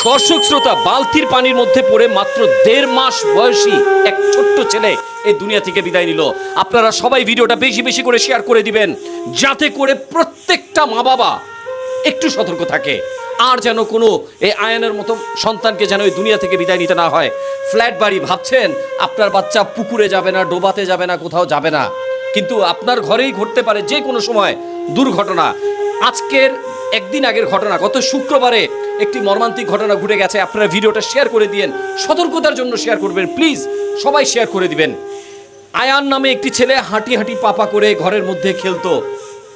দর্শক শ্রোতা, বালতির পানির মধ্যে পড়ে মাত্র 1.5 মাস বয়সী এক ছোট্ট ছেলে এই দুনিয়া থেকে বিদায় নিল। আপনারা সবাই ভিডিওটা বেশি বেশি করে শেয়ার করে দিবেন, যাতে করে প্রত্যেকটা মা বাবা একটু সতর্ক থাকে, আর যেন কোনো এই আয়ানের মতো সন্তানকে যেন এই দুনিয়া থেকে বিদায় নিতে না হয়। ফ্ল্যাট বাড়ি ভাবছেন আপনার বাচ্চা পুকুরে যাবে না, ডোবাতে যাবে না, কোথাও যাবে না, কিন্তু আপনার ঘরেই ঘটতে পারে যে কোনো সময় দুর্ঘটনা। আজকের একদিন আগের ঘটনা, গত শুক্রবারে একটি মর্মান্তিক ঘটনা ঘটে গেছে। আপনারা ভিডিওটা শেয়ার করে দিয়েন, সতর্কতার জন্য শেয়ার করবেন প্লিজ, সবাই শেয়ার করে দিবেন। আয়ান নামে একটি ছেলে হাঁটি হাঁটি পাপা করে ঘরের মধ্যে খেলতো।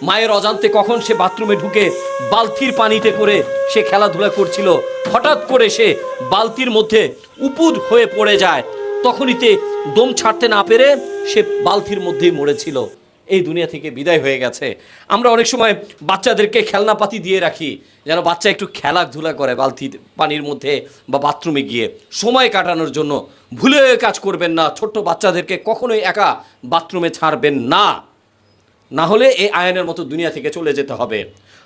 মায়ের অজান্তে কখন সে বাথরুমে ঢুকে বালতির পানিতে করে সে খেলাধুলা করছিল, হঠাৎ করে সে বালতির মধ্যে উপুড় হয়ে পড়ে যায়। তখনইতে দম ছাড়তে না পেরে সে বালতির মধ্যেই মরেছিল, এই দুনিয়া থেকে বিদায় হয়ে গেছে। আমরা অনেক সময় বাচ্চাদেরকে খেলনাপাতি দিয়ে রাখি যেন বাচ্চা একটু খেলাধুলা করে বালতির পানির মধ্যে বা বাথরুমে গিয়ে সময় কাটানোর জন্য। ভুলে কাজ করবেন না, ছোট্ট বাচ্চাদেরকে কখনোই একা বাথরুমে ছাড়বেন না, না হলে এই আয়নের মতো দুনিয়া থেকে চলে যেতে হবে।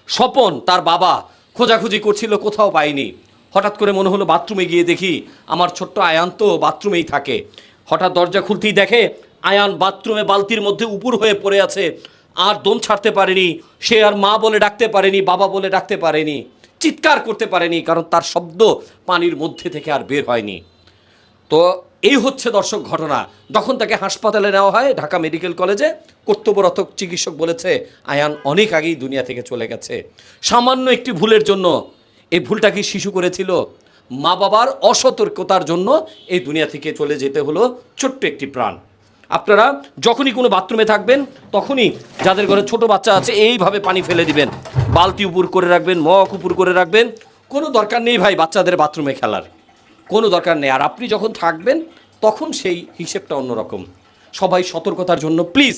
স্বপন তার বাবা খোঁজাখুঁজি করছিল, কোথাও পায়নি। হঠাৎ করে মনে হলো বাথরুমে গিয়ে দেখি আমার ছোট্ট আয়ান তো বাথরুমেই থাকে। হঠাৎ দরজা খুলতেই দেখে আয়ান বাথরুমে বালতির মধ্যে উপুড় হয়ে পড়ে আছে। আর দম ছাড়তে পারেনি সে, আর মা বলে ডাকতে পারেনি, বাবা বলে ডাকতে পারেনি, চিৎকার করতে পারেনি, কারণ তার শব্দ পানির মধ্যে থেকে আর বের হয়নি। তো এই হচ্ছে দর্শক ঘটনা। তখন তাকে হাসপাতালে নেওয়া হয়, ঢাকা মেডিকেল কলেজে। কর্তব্যরত চিকিৎসক বলেছে আয়ান অনেক আগেই দুনিয়া থেকে চলে গেছে। সামান্য একটি ভুলের জন্য, এই ভুলটা কি শিশু করেছিল? মা বাবার অসতর্কতার জন্য এই দুনিয়া থেকে চলে যেতে হলো ছোট্ট একটি প্রাণ। আপনারা যখনই কোনো বাথরুমে থাকবেন, তখনই যাদের ঘরে ছোট বাচ্চা আছে এইভাবে পানি ফেলে দিবেন, বালতি উপর করে রাখবেন, মগ উপর করে রাখবেন। কোনো দরকার নেই ভাই বাচ্চাদের বাথরুমে খেলার, কোনো দরকার নেই। আর আপনি যখন থাকবেন তখন সেই হিসেবটা অন্যরকম। সবাই সতর্কতার জন্য প্লিজ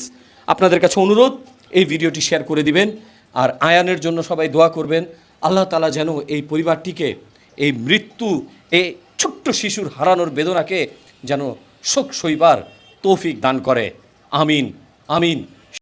আপনাদের কাছে অনুরোধ, এই ভিডিওটি শেয়ার করে দিবেন। আর আয়ানের জন্য সবাই দোয়া করবেন, আল্লাহ তাআলা যেন এই পরিবারটিকে এই মৃত্যু, এই ছোট্ট শিশুর হারানোর বেদনাকে যেন শোক সইবার তৌফিক দান করে। আমিন আমিন।